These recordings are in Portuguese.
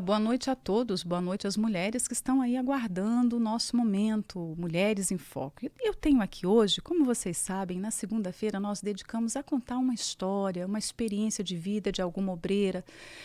boa noite a todos, boa noite às mulheres que estão aí aguardando o nosso momento, Mulheres em Foco. E eu tenho aqui hoje, como vocês sabem, na segunda-feira nós dedicamos a contar uma história, uma experiência de vida de alguma obreira,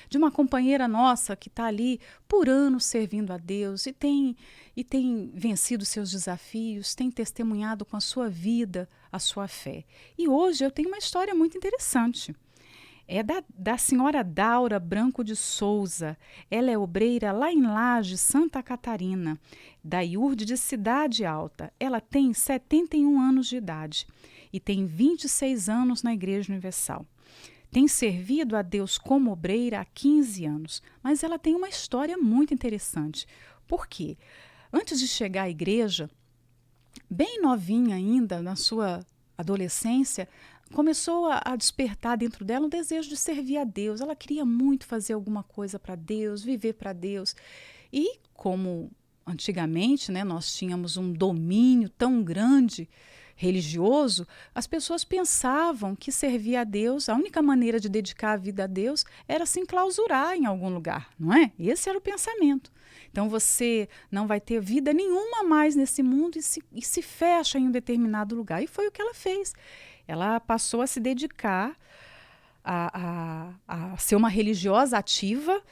de uma companheira nossa que está ali por anos servindo a Deus e tem vencido seus desafios, tem testemunhado com a sua vida a sua fé. E hoje eu tenho uma história muito interessante. É da senhora Daura Branco de Souza. Ela é obreira lá em Lages, Santa Catarina, da IURD de Cidade Alta. Ela tem 71 anos de idade e tem 26 anos na Igreja Universal. Tem servido a Deus como obreira há 15 anos, mas ela tem uma história muito interessante. Por quê? Antes de chegar à igreja, bem novinha ainda, na sua adolescência, começou a despertar dentro dela um desejo de servir a Deus. Ela queria muito fazer alguma coisa para Deus, viver para Deus. E como antigamente, né, nós tínhamos um domínio tão grande religioso, as pessoas pensavam que servir a Deus, a única maneira de dedicar a vida a Deus era se enclausurar em algum lugar, não é? Esse era o pensamento. Então você não vai ter vida nenhuma mais nesse mundo e se fecha em um determinado lugar. E foi o que ela fez. Ela passou a se dedicar a ser uma religiosa ativa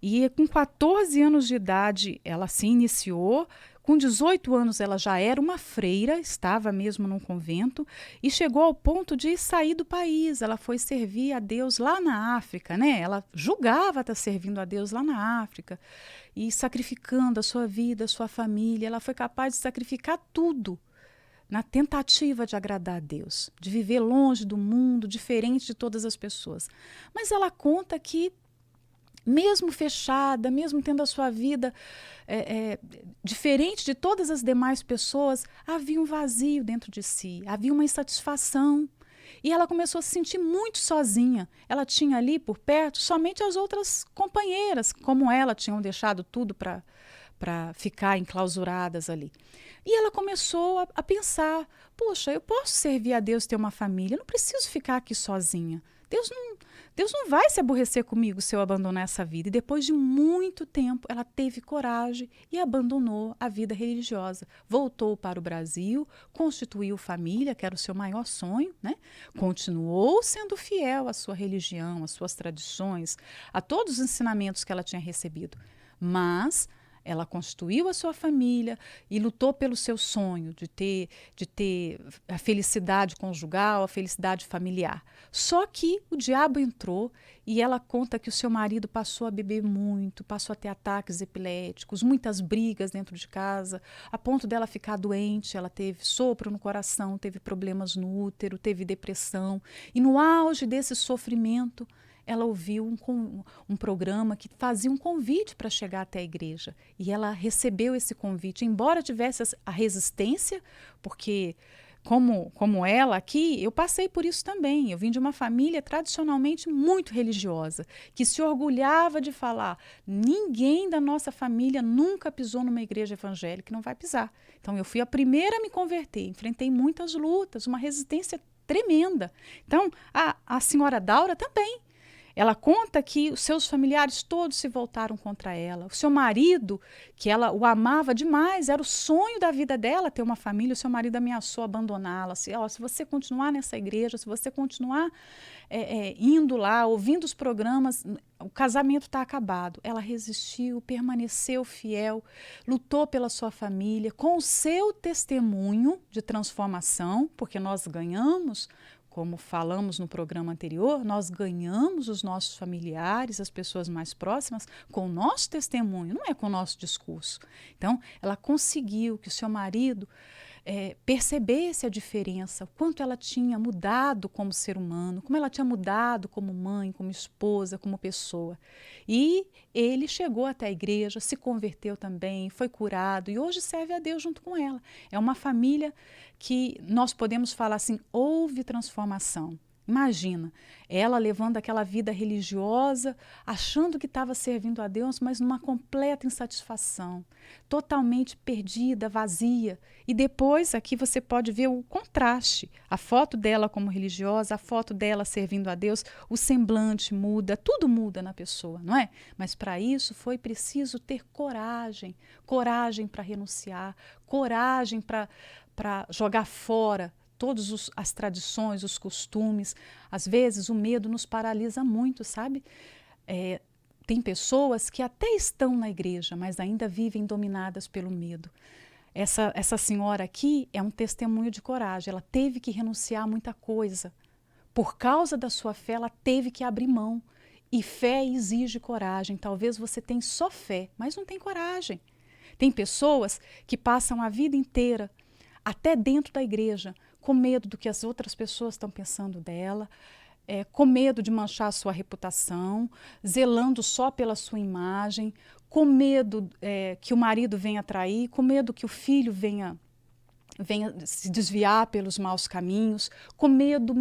e com 14 anos de idade ela se iniciou. Com 18 anos ela já era uma freira, estava mesmo num convento e chegou ao ponto de sair do país. Ela foi servir a Deus lá na África, né? Ela julgava estar servindo a Deus lá na África e sacrificando a sua vida, a sua família. Ela foi capaz de sacrificar tudo na tentativa de agradar a Deus, de viver longe do mundo, diferente de todas as pessoas. Mas ela conta que, mesmo fechada, mesmo tendo a sua vida diferente de todas as demais pessoas, havia um vazio dentro de si, havia uma insatisfação. E ela começou a se sentir muito sozinha. Ela tinha ali por perto somente as outras companheiras, como ela, tinham deixado tudo para ficar enclausuradas ali. E ela começou a pensar, poxa, eu posso servir a Deus, ter uma família, eu não preciso ficar aqui sozinha. Deus não vai se aborrecer comigo se eu abandonar essa vida. E depois de muito tempo, ela teve coragem e abandonou a vida religiosa. Voltou para o Brasil, constituiu família, que era o seu maior sonho, né? Continuou sendo fiel à sua religião, às suas tradições, a todos os ensinamentos que ela tinha recebido. Mas ela constituiu a sua família e lutou pelo seu sonho de ter a felicidade conjugal, a felicidade familiar. Só que o diabo entrou e ela conta que o seu marido passou a beber muito, passou a ter ataques epiléticos, muitas brigas dentro de casa, a ponto dela ficar doente. Ela teve sopro no coração, teve problemas no útero, teve depressão. E no auge desse sofrimento, ela ouviu um programa que fazia um convite para chegar até a igreja. E ela recebeu esse convite, embora tivesse a resistência, porque, como ela aqui, eu passei por isso também. Eu vim de uma família tradicionalmente muito religiosa, que se orgulhava de falar: ninguém da nossa família nunca pisou numa igreja evangélica, não vai pisar. Então eu fui a primeira a me converter, enfrentei muitas lutas, uma resistência tremenda. Então a senhora Daura também. Ela conta que os seus familiares todos se voltaram contra ela. O seu marido, que ela o amava demais, era o sonho da vida dela ter uma família. O seu marido ameaçou abandoná-la. Se você continuar nessa igreja, se você continuar indo lá, ouvindo os programas, o casamento está acabado. Ela resistiu, permaneceu fiel, lutou pela sua família, com o seu testemunho de transformação, porque nós ganhamos. Como falamos no programa anterior, nós ganhamos os nossos familiares, as pessoas mais próximas, com o nosso testemunho, não é com o nosso discurso. Então, ela conseguiu que o seu marido percebesse a diferença, o quanto ela tinha mudado como ser humano, como ela tinha mudado como mãe, como esposa, como pessoa. E ele chegou até a igreja, se converteu também, foi curado e hoje serve a Deus junto com ela. É uma família que nós podemos falar assim, houve transformação. Imagina, ela levando aquela vida religiosa, achando que estava servindo a Deus, mas numa completa insatisfação, totalmente perdida, vazia. E depois aqui você pode ver o contraste, a foto dela como religiosa, a foto dela servindo a Deus, o semblante muda, tudo muda na pessoa, não é? Mas para isso foi preciso ter coragem, coragem para renunciar, coragem para jogar fora todas as tradições, os costumes. Às vezes o medo nos paralisa muito, sabe? Tem pessoas que até estão na igreja, mas ainda vivem dominadas pelo medo. Essa senhora aqui é um testemunho de coragem. Ela teve que renunciar a muita coisa. Por causa da sua fé, ela teve que abrir mão. E fé exige coragem. Talvez você tenha só fé, mas não tem coragem. Tem pessoas que passam a vida inteira, até dentro da igreja, com medo do que as outras pessoas estão pensando dela, com medo de manchar a sua reputação, zelando só pela sua imagem, com medo que o marido venha trair, com medo que o filho venha se desviar pelos maus caminhos, com medo.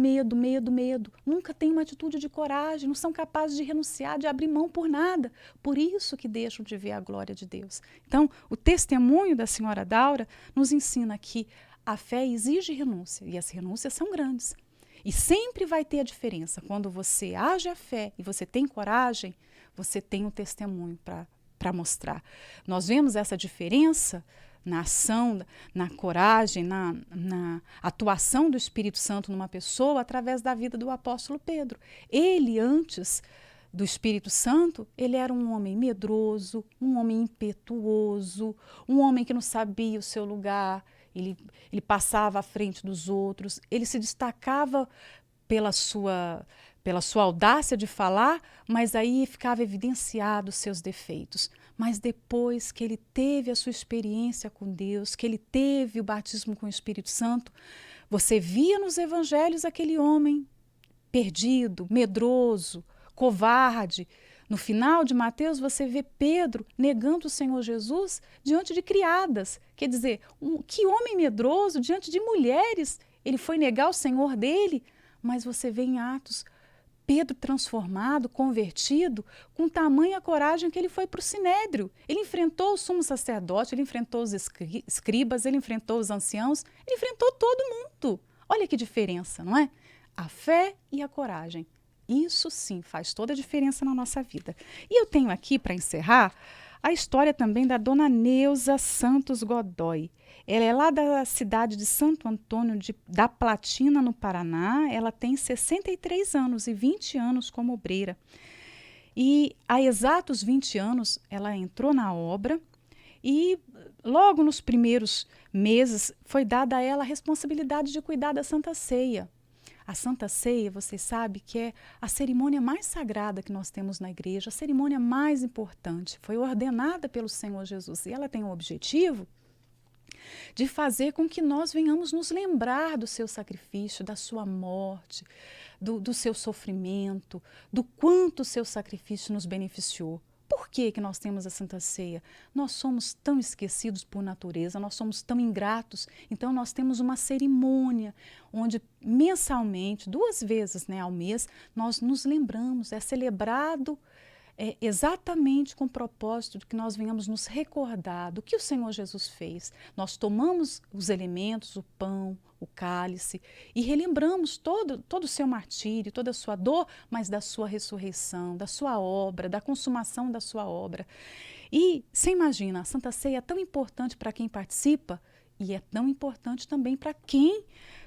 Nunca tem uma atitude de coragem, não são capazes de renunciar, de abrir mão por nada. Por isso que deixam de ver a glória de Deus. Então, o testemunho da senhora Daura nos ensina que a fé exige renúncia, e as renúncias são grandes. E sempre vai ter a diferença. Quando você age a fé e você tem coragem, você tem um testemunho para mostrar. Nós vemos essa diferença na ação, na coragem, na atuação do Espírito Santo numa pessoa através da vida do apóstolo Pedro. Ele, antes do Espírito Santo, ele era um homem medroso, um homem impetuoso, um homem que não sabia o seu lugar. Ele passava à frente dos outros, ele se destacava pela sua audácia de falar, mas aí ficava evidenciado os seus defeitos. Mas depois que ele teve a sua experiência com Deus, que ele teve o batismo com o Espírito Santo, você via nos evangelhos aquele homem perdido, medroso, covarde. No final de Mateus, você vê Pedro negando o Senhor Jesus diante de criadas. Quer dizer, que homem medroso diante de mulheres. Ele foi negar o Senhor dele, mas você vê em Atos Pedro transformado, convertido, com tamanha coragem que ele foi para o Sinédrio. Ele enfrentou o sumo sacerdote, ele enfrentou os escribas, ele enfrentou os anciãos, ele enfrentou todo mundo. Olha que diferença, não é? A fé e a coragem. Isso sim faz toda a diferença na nossa vida. E eu tenho aqui, para encerrar, a história também da dona Neuza Santos Godoy. Ela é lá da cidade de Santo Antônio da Platina, no Paraná. Ela tem 63 anos e 20 anos como obreira. E há exatos 20 anos ela entrou na obra e logo nos primeiros meses foi dada a ela a responsabilidade de cuidar da Santa Ceia. A Santa Ceia, vocês sabem que é a cerimônia mais sagrada que nós temos na igreja, a cerimônia mais importante. Foi ordenada pelo Senhor Jesus e ela tem o objetivo de fazer com que nós venhamos nos lembrar do seu sacrifício, da sua morte, do seu sofrimento, do quanto o seu sacrifício nos beneficiou. Por que nós temos a Santa Ceia? Nós somos tão esquecidos por natureza, nós somos tão ingratos, então nós temos uma cerimônia onde mensalmente, 2 vezes ao mês, nós nos lembramos, é celebrado exatamente com o propósito de que nós venhamos nos recordar do que o Senhor Jesus fez. Nós tomamos os elementos, o pão, o cálice, e relembramos todo o seu martírio, toda a sua dor, mas da sua ressurreição, da sua obra, da consumação da sua obra. E você imagina, a Santa Ceia é tão importante para quem participa e é tão importante também para quem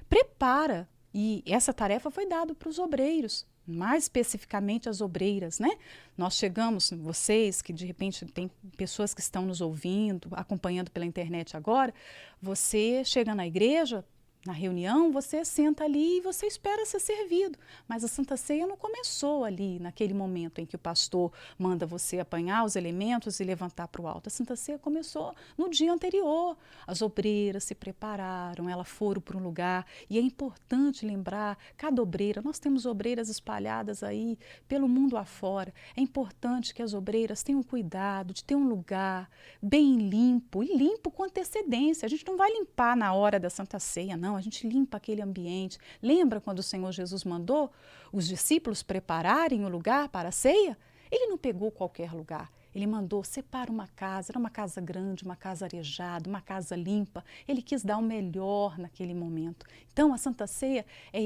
prepara. E essa tarefa foi dada para os obreiros, mais especificamente as obreiras, né? Nós chegamos, vocês que de repente tem pessoas que estão nos ouvindo, acompanhando pela internet agora, você chega na igreja, na reunião, você senta ali e você espera ser servido. Mas a Santa Ceia não começou ali, naquele momento em que o pastor manda você apanhar os elementos e levantar para o alto. A Santa Ceia começou no dia anterior. As obreiras se prepararam, elas foram para um lugar. E é importante lembrar, cada obreira, nós temos obreiras espalhadas aí pelo mundo afora. É importante que as obreiras tenham cuidado de ter um lugar bem limpo, e limpo com antecedência. A gente não vai limpar na hora da Santa Ceia, não. Não, a gente limpa aquele ambiente. Lembra quando o Senhor Jesus mandou os discípulos prepararem o lugar para a ceia? Ele não pegou qualquer lugar. Ele mandou, separa uma casa, era uma casa grande, uma casa arejada, uma casa limpa. Ele quis dar o melhor naquele momento. Então, a Santa Ceia é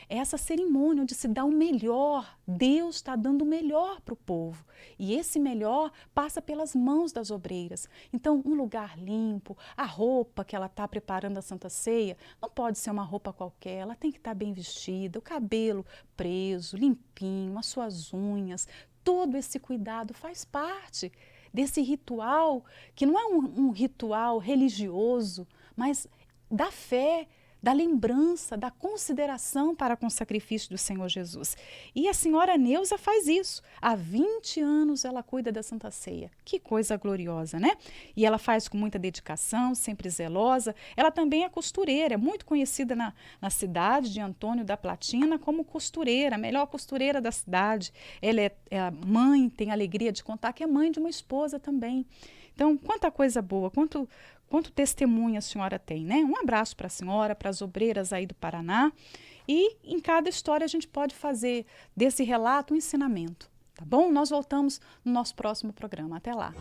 essa cerimônia onde se dá o melhor. Deus está dando o melhor para o povo. E esse melhor passa pelas mãos das obreiras. Então, um lugar limpo, a roupa que ela está preparando a Santa Ceia, não pode ser uma roupa qualquer, ela tem que estar bem vestida, o cabelo preso, limpinho, as suas unhas. Todo esse cuidado faz parte desse ritual, que não é um ritual religioso, mas da fé, da lembrança, da consideração para com o sacrifício do Senhor Jesus. E a senhora Neuza faz isso. Há 20 anos ela cuida da Santa Ceia. Que coisa gloriosa, né? E ela faz com muita dedicação, sempre zelosa. Ela também é costureira, é muito conhecida na cidade de Antônio da Platina como costureira, a melhor costureira da cidade. Ela é a mãe, tem a alegria de contar que é mãe de uma esposa também. Então, quanta coisa boa, quanto testemunho a senhora tem, né? Um abraço para a senhora, para as obreiras aí do Paraná. E em cada história a gente pode fazer desse relato um ensinamento, tá bom? Nós voltamos no nosso próximo programa. Até lá!